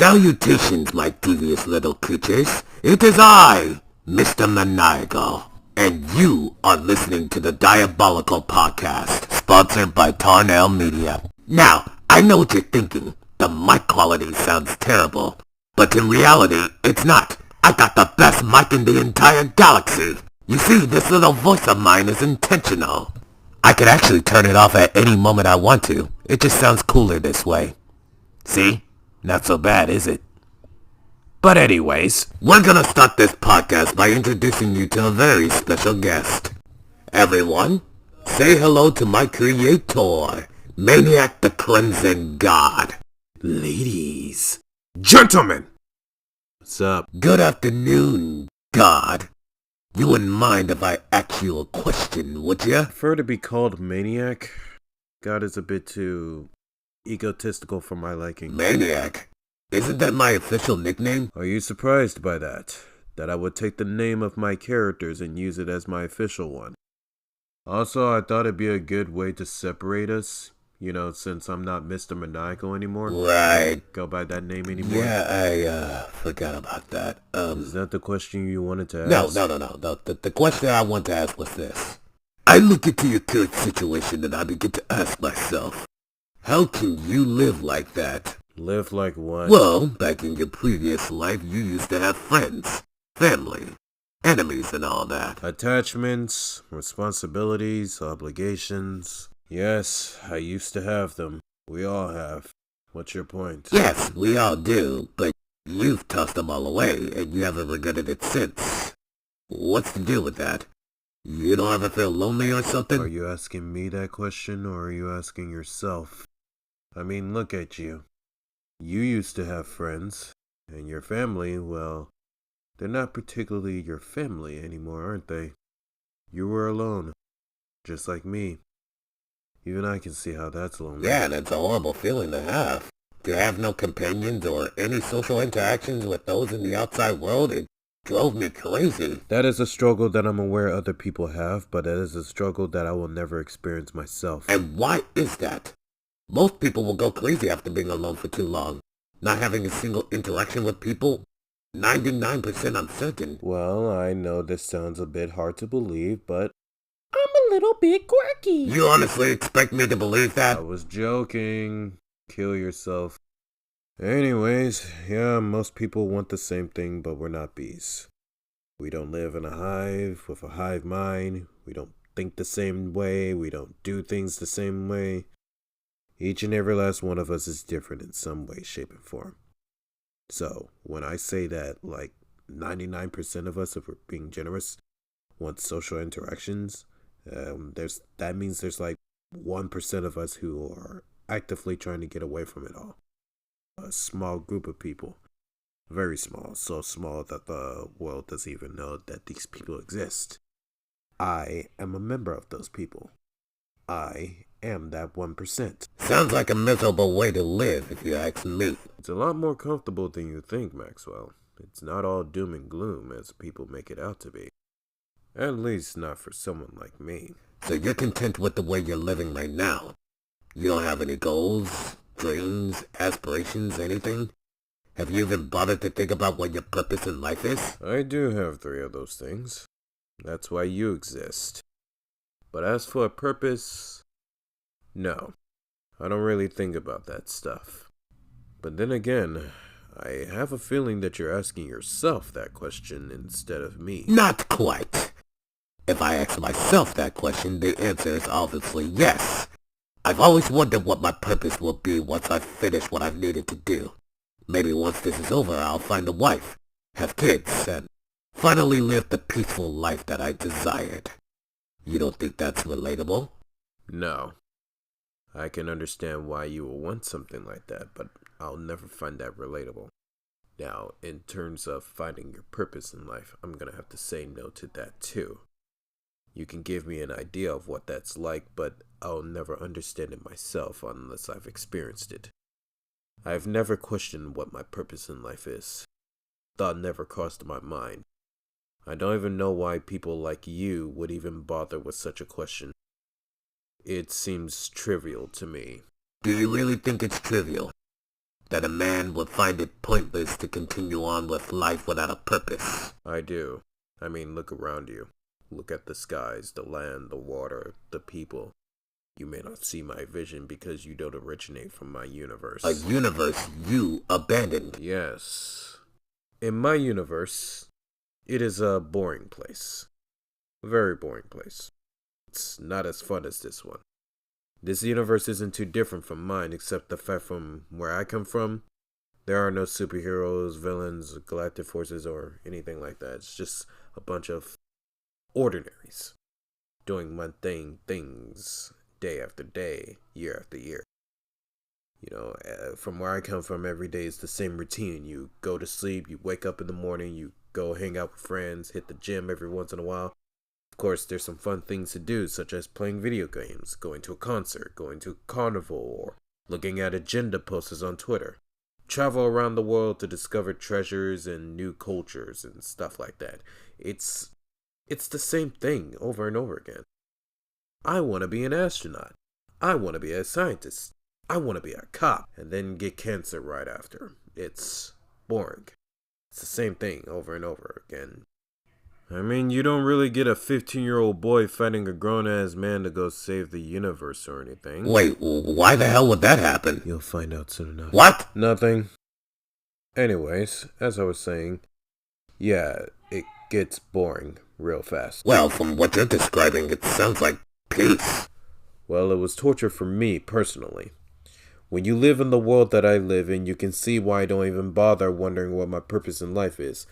Salutations, my devious little creatures. It is I, Mr. Maniacal, and you are listening to the Diabolical Podcast, sponsored by Tarnell Media. Now, I know what you're thinking. The mic quality sounds terrible, but in reality, it's not. I got the best mic in the entire galaxy. You see, this little voice of mine is intentional. I could actually turn it off at any moment I want to. It just sounds cooler this way. See? Not so bad, is it? But anyways, we're gonna start this podcast by introducing you to a very special guest. Everyone, say hello to my creator, Maniac the Cleansing God. Ladies, gentlemen, what's up? Good afternoon, God. You wouldn't mind if I asked you a question, would ya? Prefer to be called Maniac. God is a bit too egotistical for my liking. Maniac? Isn't that my official nickname? Are you surprised by that? That I would take the name of my characters and use it as my official one? Also, I thought it'd be a good way to separate us. You know, since I'm not Mr. Maniacal anymore. Right. Go by that name anymore. Yeah, I forgot about that. Is that the question you wanted to ask? No. The question I wanted to ask was this. I look into your current situation and I begin to ask myself, how can you live like that? Live like what? Well, back in your previous life, you used to have friends, family, enemies and all that. Attachments, responsibilities, obligations. Yes, I used to have them. We all have. What's your point? Yes, we all do, but you've tossed them all away and you haven't regretted it since. What's the deal with that? You don't ever feel lonely or something? Are you asking me that question or are you asking yourself? I mean, look at you. You used to have friends, and your family, well, they're not particularly your family anymore, aren't they? You were alone, just like me. Even I can see how that's lonely. Yeah, that's a horrible feeling to have. To have no companions or any social interactions with those in the outside world, it drove me crazy. That is a struggle that I'm aware other people have, but that is a struggle that I will never experience myself. And why is that? Most people will go crazy after being alone for too long. Not having a single interaction with people, 99% uncertain. Well, I know this sounds a bit hard to believe, but I'm a little bit quirky. You honestly expect me to believe that? I was joking. Kill yourself. Anyways, yeah, most people want the same thing, but we're not bees. We don't live in a hive with a hive mind. We don't think the same way. We don't do things the same way. Each and every last one of us is different in some way, shape, and form. So, when I say that, like, 99% of us, if we're being generous, want social interactions, that means there's like 1% of us who are actively trying to get away from it all. A small group of people. Very small. So small that the world doesn't even know that these people exist. I am a member of those people. I am that 1%. Sounds like a miserable way to live, if you ask me. It's a lot more comfortable than you think, Maxwell. It's not all doom and gloom as people make it out to be. At least not for someone like me. So you're content with the way you're living right now? You don't have any goals, dreams, aspirations, anything? Have you even bothered to think about what your purpose in life is? I do have 3 of those things. That's why you exist. But as for a purpose, no. I don't really think about that stuff. But then again, I have a feeling that you're asking yourself that question instead of me. Not quite. If I ask myself that question, the answer is obviously yes. I've always wondered what my purpose will be once I've finished what I've needed to do. Maybe once this is over, I'll find a wife, have kids, and finally live the peaceful life that I desired. You don't think that's relatable? No. I can understand why you will want something like that, but I'll never find that relatable. Now, in terms of finding your purpose in life, I'm gonna have to say no to that too. You can give me an idea of what that's like, but I'll never understand it myself unless I've experienced it. I've never questioned what my purpose in life is. Thought never crossed my mind. I don't even know why people like you would even bother with such a question. It seems trivial to me. Do you really think it's trivial? that a man would find it pointless to continue on with life without a purpose. I do. I mean, look around you. Look at the skies, the land, the water, the people. You may not see my vision because you don't originate from my universe. A universe you abandoned. Yes. In my universe, it is a boring place. A very boring place. It's not as fun as this one. This universe isn't too different from mine, except the fact from where I come from, there are no superheroes, villains, galactic forces, or anything like that. It's just a bunch of ordinaries doing mundane things day after day, year after year. You know, from where I come from, every day is the same routine. You go to sleep, you wake up in the morning, you go hang out with friends, hit the gym every once in a while. Of course, there's some fun things to do, such as playing video games, going to a concert, going to a carnival, or looking at agenda posters on Twitter. Travel around the world to discover treasures and new cultures and stuff like that. It's the same thing over and over again. I want to be an astronaut. I want to be a scientist. I want to be a cop, and then get cancer right after. It's boring. It's the same thing over and over again. I mean, you don't really get a 15-year-old boy fighting a grown-ass man to go save the universe or anything. Wait, why the hell would that happen? You'll find out soon enough. What? Nothing. Anyways, as I was saying, yeah, it gets boring real fast. Well, from what you're describing, it sounds like peace. Well, it was torture for me, personally. When you live in the world that I live in, you can see why I don't even bother wondering what my purpose in life is.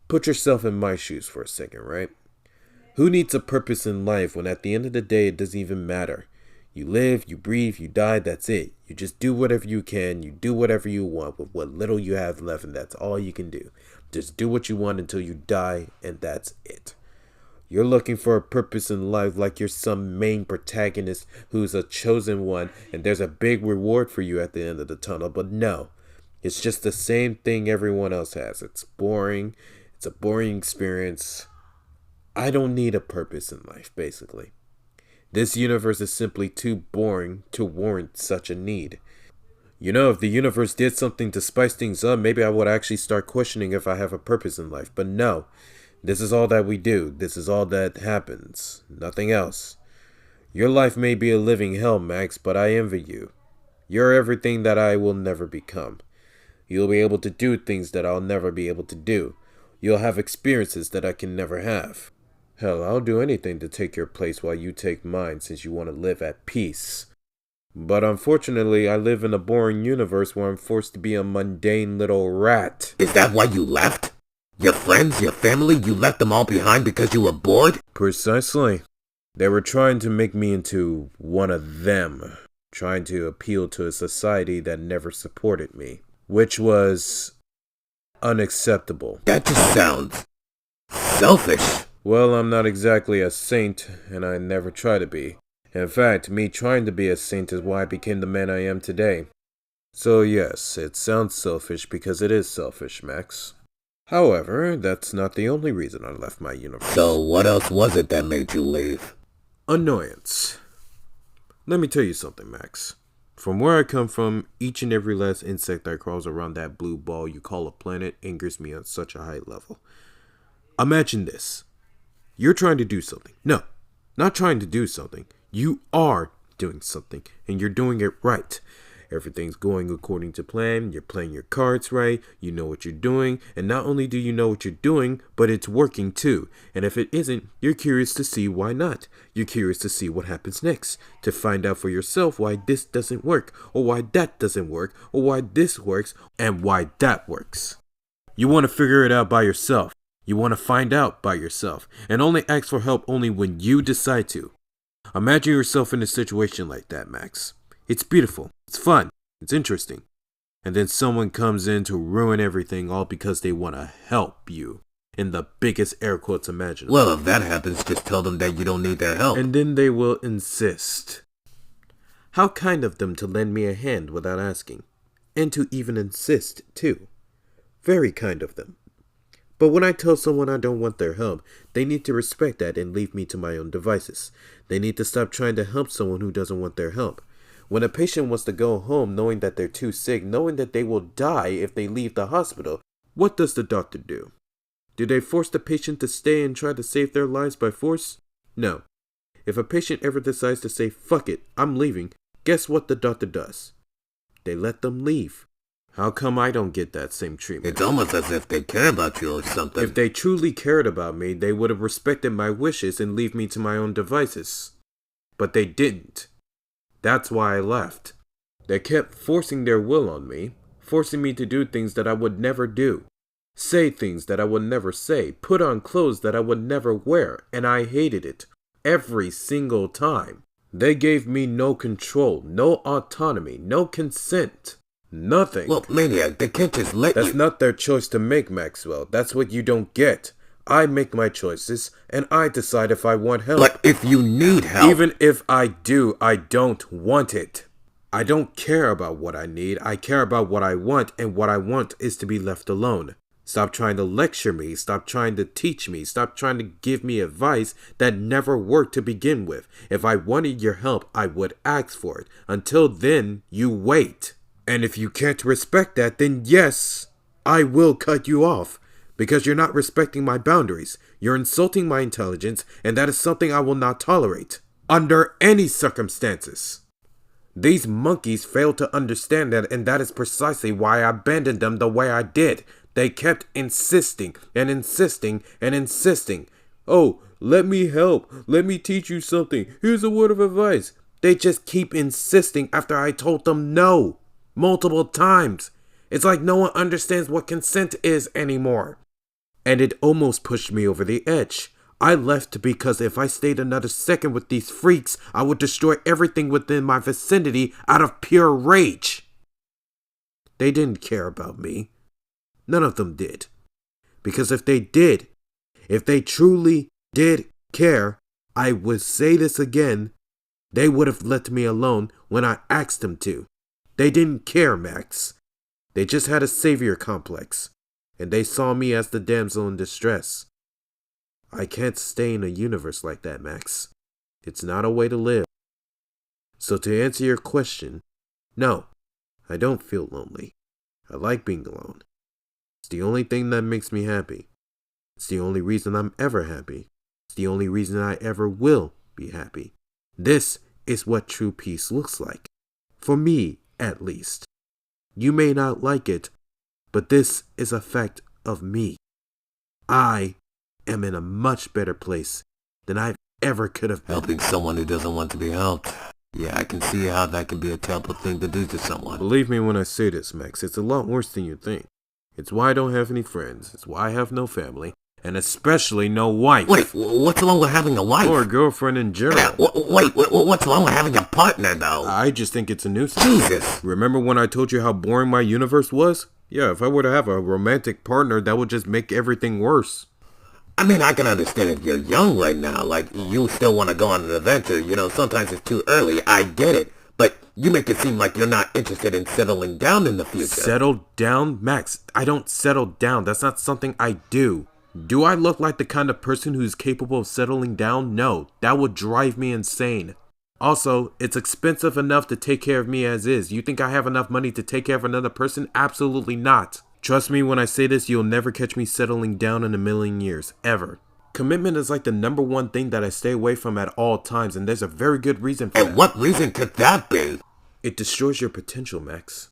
Put yourself in my shoes for a second, right? Who needs a purpose in life when at the end of the day it doesn't even matter? You live, you breathe, you die, that's it. You just do whatever you can, you do whatever you want with what little you have left, and that's all you can do. Just do what you want until you die, and that's it. You're looking for a purpose in life like you're some main protagonist who's a chosen one, and there's a big reward for you at the end of the tunnel, but no. It's just the same thing everyone else has. It's boring. It's a boring experience. I don't need a purpose in life, basically. This universe is simply too boring to warrant such a need. You know, if the universe did something to spice things up, maybe I would actually start questioning if I have a purpose in life. But no, this is all that we do. This is all that happens. Nothing else. Your life may be a living hell, Max, but I envy you. You're everything that I will never become. You'll be able to do things that I'll never be able to do. You'll have experiences that I can never have. Hell, I'll do anything to take your place while you take mine since you want to live at peace. But unfortunately, I live in a boring universe where I'm forced to be a mundane little rat. Is that why you left? Your friends, your family, you left them all behind because you were bored? Precisely. They were trying to make me into one of them. Trying to appeal to a society that never supported me. Which was unacceptable. That just sounds selfish. Well, I'm not exactly a saint, and I never try to be. In fact, me trying to be a saint is why I became the man I am today. So yes, it sounds selfish because it is selfish, Max. However, that's not the only reason I left my universe. So what else was it that made you leave? Annoyance. Let me tell you something, Max. From where I come from, each and every last insect that crawls around that blue ball you call a planet angers me on such a high level. Imagine this. You're trying to do something. No, not trying to do something. You are doing something, and you're doing it right. Everything's going according to plan. You're playing your cards right. You know what you're doing. And not only do you know what you're doing, but it's working too. And if it isn't, you're curious to see why not. You're curious to see what happens next. To find out for yourself why this doesn't work, or why that doesn't work, or why this works, and why that works. You want to figure it out by yourself. You want to find out by yourself. And only ask for help only when you decide to. Imagine yourself in a situation like that, Max. It's beautiful. It's fun. It's interesting. And then someone comes in to ruin everything all because they want to help you. In the biggest air quotes imaginable. Well, if that happens, just tell them that you don't need their help. And then they will insist. How kind of them to lend me a hand without asking. And to even insist, too. Very kind of them. But when I tell someone I don't want their help, they need to respect that and leave me to my own devices. They need to stop trying to help someone who doesn't want their help. When a patient wants to go home knowing that they're too sick, knowing that they will die if they leave the hospital, what does the doctor do? Do they force the patient to stay and try to save their lives by force? No. If a patient ever decides to say, fuck it, I'm leaving, guess what the doctor does? They let them leave. How come I don't get that same treatment? It's almost as if they care about you or something. If they truly cared about me, they would have respected my wishes and leave me to my own devices. But they didn't. That's why I left. They kept forcing their will on me, forcing me to do things that I would never do, say things that I would never say, put on clothes that I would never wear, and I hated it. Every single time. They gave me no control, no autonomy, no consent. Nothing. Well, Maniac, they can't just let you. That's not their choice to make, Maxwell. That's what you don't get. I make my choices, and I decide if I want help. But if you need help... Even if I do, I don't want it. I don't care about what I need. I care about what I want, and what I want is to be left alone. Stop trying to lecture me. Stop trying to teach me. Stop trying to give me advice that never worked to begin with. If I wanted your help, I would ask for it. Until then, you wait. And if you can't respect that, then yes, I will cut you off. Because you're not respecting my boundaries. You're insulting my intelligence, and that is something I will not tolerate. Under any circumstances. These monkeys failed to understand that, and that is precisely why I abandoned them the way I did. They kept insisting and insisting and insisting. Oh, let me help. Let me teach you something. Here's a word of advice. They just keep insisting after I told them no. Multiple times. It's like no one understands what consent is anymore. And it almost pushed me over the edge. I left because if I stayed another second with these freaks, I would destroy everything within my vicinity out of pure rage. They didn't care about me. None of them did. Because if they did, if they truly did care, I would say this again, they would have let me alone when I asked them to. They didn't care, Max. They just had a savior complex, and they saw me as the damsel in distress. I can't stay in a universe like that, Max. It's not a way to live. So to answer your question, no, I don't feel lonely. I like being alone. It's the only thing that makes me happy. It's the only reason I'm ever happy. It's the only reason I ever will be happy. This is what true peace looks like. For me, at least. You may not like it, but this is a fact of me. I am in a much better place than I ever could have been. Helping someone who doesn't want to be helped. Yeah, I can see how that can be a terrible thing to do to someone. Believe me when I say this, Max. It's a lot worse than you think. It's why I don't have any friends. It's why I have no family. And especially no wife. Wait, what's wrong with having a wife? Or a girlfriend in general. Yeah, wait, what's wrong with having a partner, though? I just think it's a nuisance. Jesus. Remember when I told you how boring my universe was? Yeah, if I were to have a romantic partner, that would just make everything worse. I mean, I can understand if you're young right now. Like, you still want to go on an adventure. You know, sometimes it's too early. I get it. But you make it seem like you're not interested in settling down in the future. Settle down? Max, I don't settle down. That's not something I do. Do I look like the kind of person who's capable of settling down? No, that would drive me insane. Also, it's expensive enough to take care of me as is. You think I have enough money to take care of another person? Absolutely not. Trust me when I say this, you'll never catch me settling down in a million years. Ever. Commitment is like the number one thing that I stay away from at all times, and there's a very good reason for that. And what reason could that be? It destroys your potential, Max.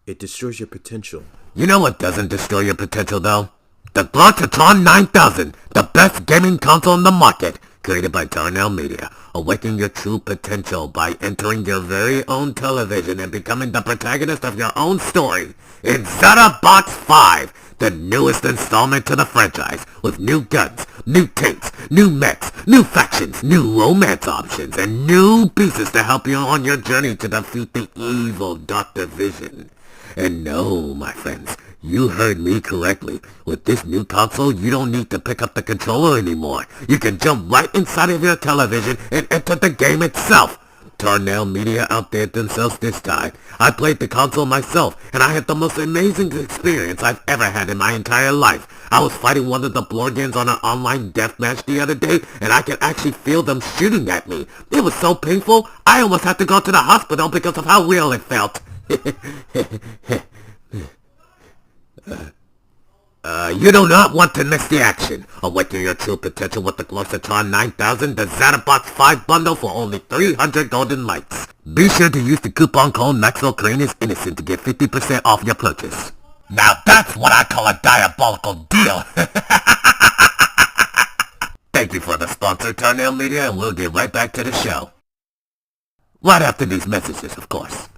It destroys your potential. You know what doesn't destroy your potential, though? The Glottatron 9000, the best gaming console in the market, created by Darnell Media. Awaken your true potential by entering your very own television and becoming the protagonist of your own story in Zeta Box 5, the newest installment to the franchise, with new guns, new tanks, new mechs, new factions, new romance options, and new pieces to help you on your journey to defeat the evil Dr. Vision. And no, my friends, you heard me correctly. With this new console, you don't need to pick up the controller anymore. You can jump right inside of your television and enter the game itself. Tarnell Media outdid themselves this time. I played the console myself, and I had the most amazing experience I've ever had in my entire life. I was fighting one of the Blorgans on an online deathmatch the other day, and I could actually feel them shooting at me. It was so painful, I almost had to go to the hospital because of how real it felt. You do not want to miss the action. Awaken your true potential with the Glossatron 9000, the Zatabox 5 bundle for only 300 golden lights. Be sure to use the coupon code Maxwell Crane is Innocent to get 50% off your purchase. Now that's what I call a diabolical deal. Thank you for the sponsor, Tarnell Media, and we'll get right back to the show. Right after these messages, of course.